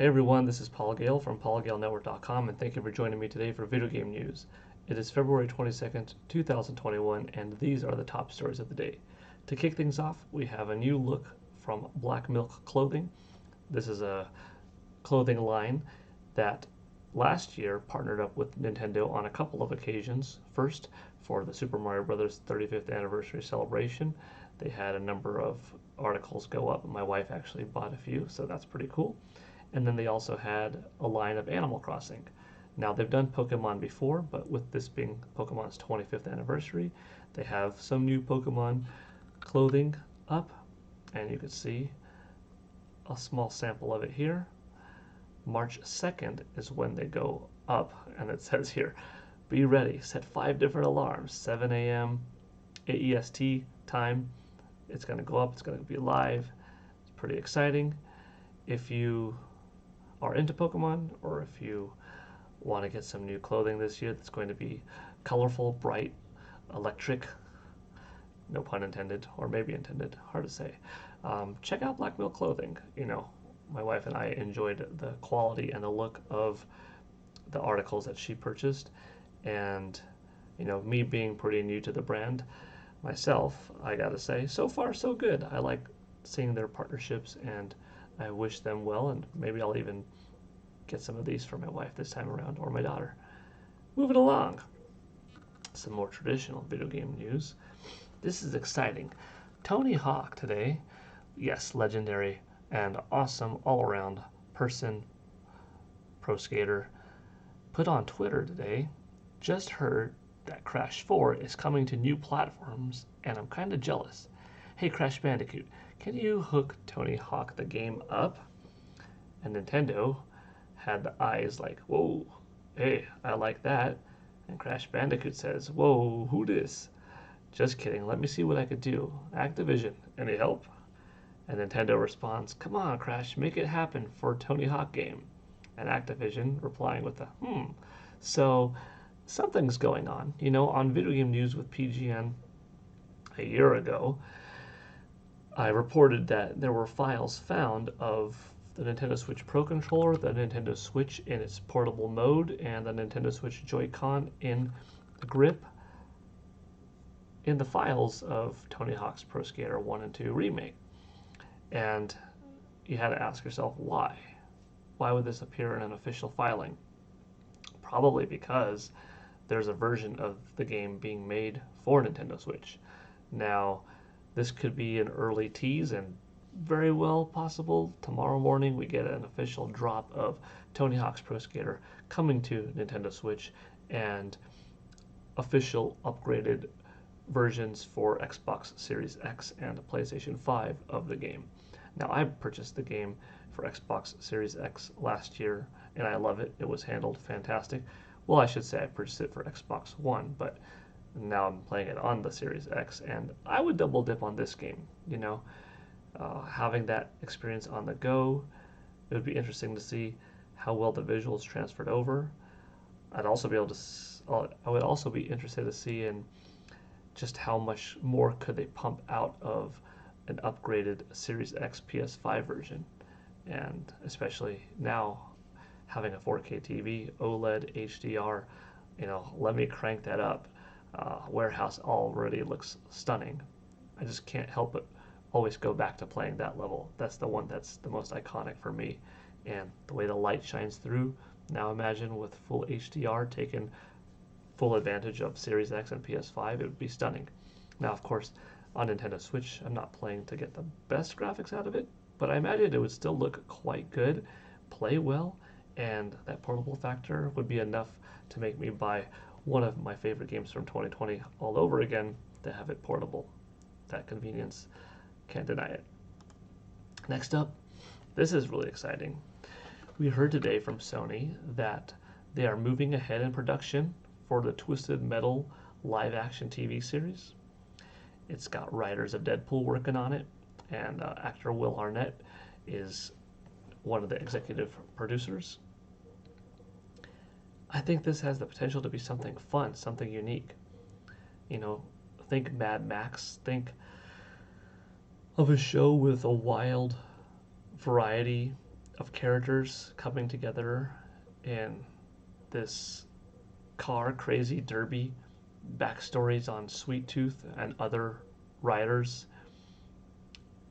Hey everyone, this is Paul Gale from PaulGaleNetwork.com, and thank you for joining me today for video game news. It is February 22nd, 2021, and these are the top stories of the day. To kick things off, we have a new look from Black Milk Clothing. This is a clothing line that last year partnered up with Nintendo on a couple of occasions. First, for the Super Mario Bros. 35th anniversary celebration, they had a number of articles go up. My wife actually bought a few, so that's pretty cool. And then they also had a line of Animal Crossing. Now they've done Pokemon before, but with this being Pokemon's 25th anniversary, they have some new Pokemon clothing up, and you can see a small sample of it here. March 2nd is when they go up, and it says here, be ready, set 5 different alarms, 7 a.m. AEST time. It's going to go up, it's going to be live. It's pretty exciting. If you are into Pokemon, or if you want to get some new clothing this year that's going to be colorful, bright, electric, no pun intended, or maybe intended, hard to say, check out Black Milk Clothing. You know, my wife and I enjoyed the quality and the look of the articles that she purchased, and you know, me being pretty new to the brand myself, I gotta say, so far so good. I like seeing their partnerships, and I wish them well, and maybe I'll even get some of these for my wife this time around, or my daughter. Moving along, some more traditional video game news. This is exciting. Tony Hawk today, yes, legendary and awesome all-around person, pro skater, put on Twitter today, just heard that Crash 4 is coming to new platforms, and I'm kind of jealous. Hey Crash Bandicoot, can you hook Tony Hawk the game up? And Nintendo had the eyes like, whoa, hey, I like that. And Crash Bandicoot says, whoa, who dis? Just kidding, let me see what I could do. Activision, any help? And Nintendo responds, come on Crash, make it happen for Tony Hawk game. And Activision replying with a, So something's going on. You know, on Video Game News with PGN a year ago, I reported that there were files found of the Nintendo Switch Pro Controller, the Nintendo Switch in its portable mode, and the Nintendo Switch Joy-Con in the grip in the files of Tony Hawk's Pro Skater 1 and 2 Remake. And you had to ask yourself, why? Why would this appear in an official filing? Probably because there's a version of the game being made for Nintendo Switch. Now, this could be an early tease, and very well possible tomorrow morning we get an official drop of Tony Hawk's Pro Skater coming to Nintendo Switch, and official upgraded versions for Xbox Series X and PlayStation 5 of the game. Now, I purchased the game for Xbox Series X last year, and I love it. It was handled fantastic. Well, I should say I purchased it for Xbox One, but now I'm playing it on the Series X, and I would double dip on this game. You know, having that experience on the go, it would be interesting to see how well the visuals transferred over. I would also be interested to see in just how much more could they pump out of an upgraded Series X PS5 version, and especially now having a 4K TV, OLED, HDR, you know, let me crank that up. Warehouse already looks stunning. I just can't help but always go back to playing that level. That's the one that's the most iconic for me. And the way the light shines through, now imagine with full HDR taking full advantage of Series X and PS5, it would be stunning. Now, of course, on Nintendo Switch, I'm not playing to get the best graphics out of it, but I imagine it would still look quite good, play well, and that portable factor would be enough to make me buy one of my favorite games from 2020 all over again to have it portable. That convenience, can't deny it. Next up, this is really exciting. We heard today from Sony that they are moving ahead in production for the Twisted Metal live action TV series. It's got writers of Deadpool working on it, and actor Will Arnett is one of the executive producers. I think this has the potential to be something fun, something unique. You know, think Mad Max, think of a show with a wild variety of characters coming together in this car crazy derby, backstories on Sweet Tooth and other riders.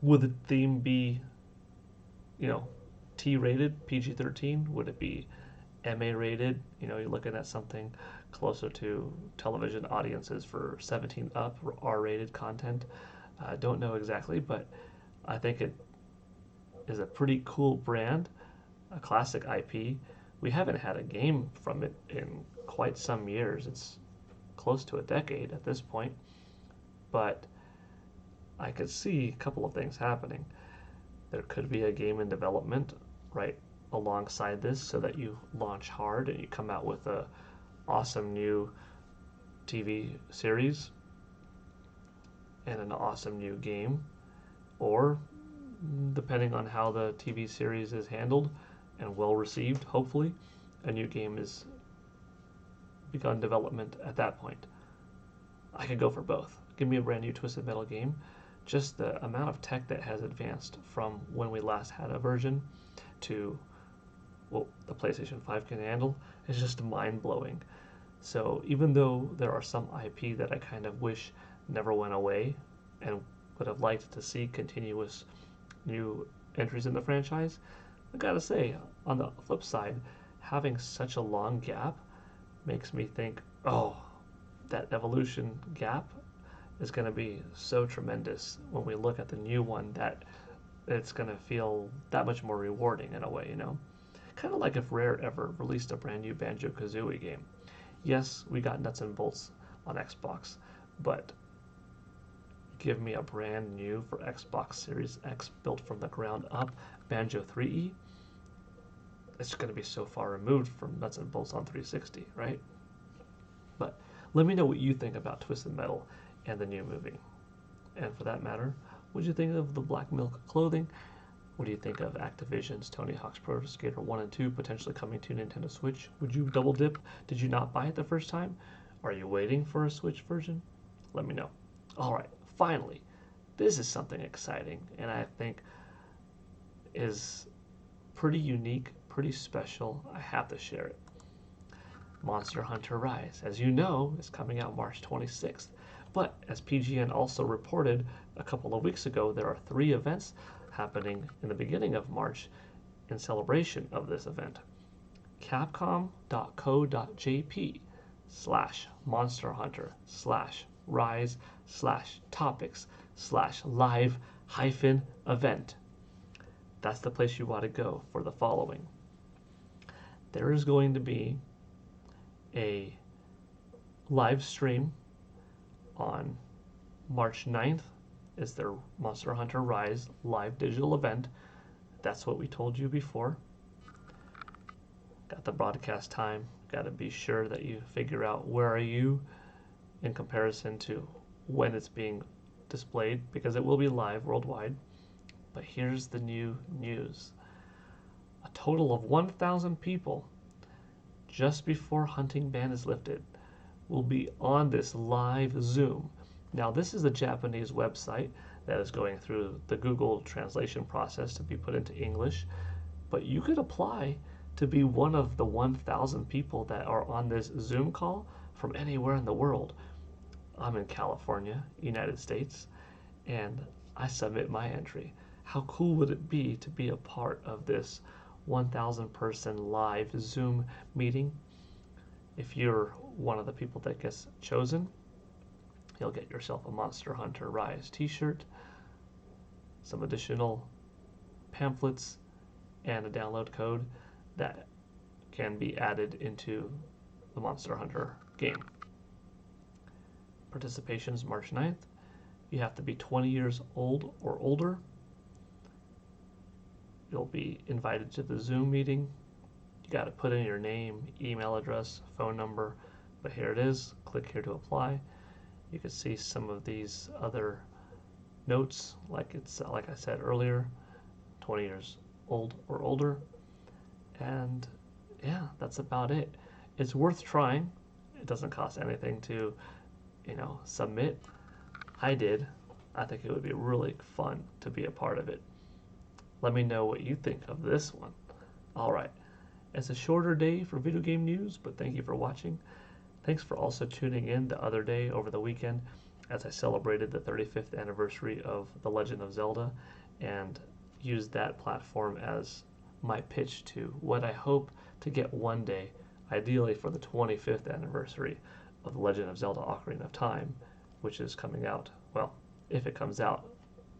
Would the theme be, you know, T rated, PG 13? Would it be MA rated? You know, you're looking at something closer to television audiences for 17 up, R rated content. I don't know exactly, but I think it is a pretty cool brand, a classic IP. We haven't had a game from it in quite some years. It's close to a decade at this point, but I could see a couple of things happening. There could be a game in development right alongside this so that you launch hard and you come out with a awesome new TV series and an awesome new game, or depending on how the TV series is handled and well received, hopefully, a new game is begun development at that point. I could go for both. Give me a brand new Twisted Metal game. Just the amount of tech that has advanced from when we last had a version to what the PlayStation 5 can handle is just mind blowing. So even though there are some IP that I kind of wish never went away and would have liked to see continuous new entries in the franchise, I gotta say, on the flip side, having such a long gap makes me think, oh, that evolution gap is going to be so tremendous when we look at the new one, that it's going to feel that much more rewarding in a way, you know? Kind of like if Rare ever released a brand new Banjo-Kazooie game. Yes, we got nuts and bolts on Xbox, but give me a brand new for Xbox Series X built from the ground up Banjo 3E. It's going to be so far removed from nuts and bolts on 360, right? But let me know what you think about Twisted Metal and the new movie. And for that matter, what do you think of the Black Milk clothing? What do you think of Activision's Tony Hawk's Pro Skater 1 and 2 potentially coming to Nintendo Switch? Would you double dip? Did you not buy it the first time? Are you waiting for a Switch version? Let me know. Alright, finally, this is something exciting and I think is pretty unique, pretty special. I have to share it. Monster Hunter Rise, as you know, is coming out March 26th. But as PGN also reported a couple of weeks ago, there are 3 events happening in the beginning of March in celebration of this event. Capcom.co.jp/Monster Hunter /Rise /topics/live-event. That's the place you want to go for the following. There is going to be a live stream on March 9th. Is their Monster Hunter Rise live digital event. That's what we told you before. Got the broadcast time. Got to be sure that you figure out where are you in comparison to when it's being displayed, because it will be live worldwide. But here's the new news. A total of 1,000 people, just before hunting ban is lifted, will be on this live Zoom. Now, this is a Japanese website that is going through the Google translation process to be put into English, but you could apply to be one of the 1,000 people that are on this Zoom call from anywhere in the world. I'm in California, United States, and I submit my entry. How cool would it be to be a part of this 1,000 person live Zoom meeting? If you're one of the people that gets chosen, you'll get yourself a Monster Hunter Rise t-shirt, some additional pamphlets, and a download code that can be added into the Monster Hunter game. Participation is March 9th. You have to be 20 years old or older. You'll be invited to the Zoom meeting. You got to put in your name, email address, phone number, but here it is. Click here to apply. You can see some of these other notes, like I said earlier, 20 years old or older. And yeah, that's about it. It's worth trying. It doesn't cost anything to, submit. I did. I think it would be really fun to be a part of it. Let me know what you think of this one. Alright, it's a shorter day for video game news, but thank you for watching. Thanks for also tuning in the other day over the weekend as I celebrated the 35th anniversary of The Legend of Zelda and used that platform as my pitch to what I hope to get one day, ideally for the 25th anniversary of The Legend of Zelda Ocarina of Time, which is coming out, well, if it comes out,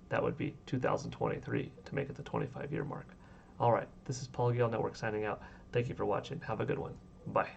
that would be 2023 to make it the 25-year mark. All right, this is Paul Gale Network signing out. Thank you for watching. Have a good one. Bye.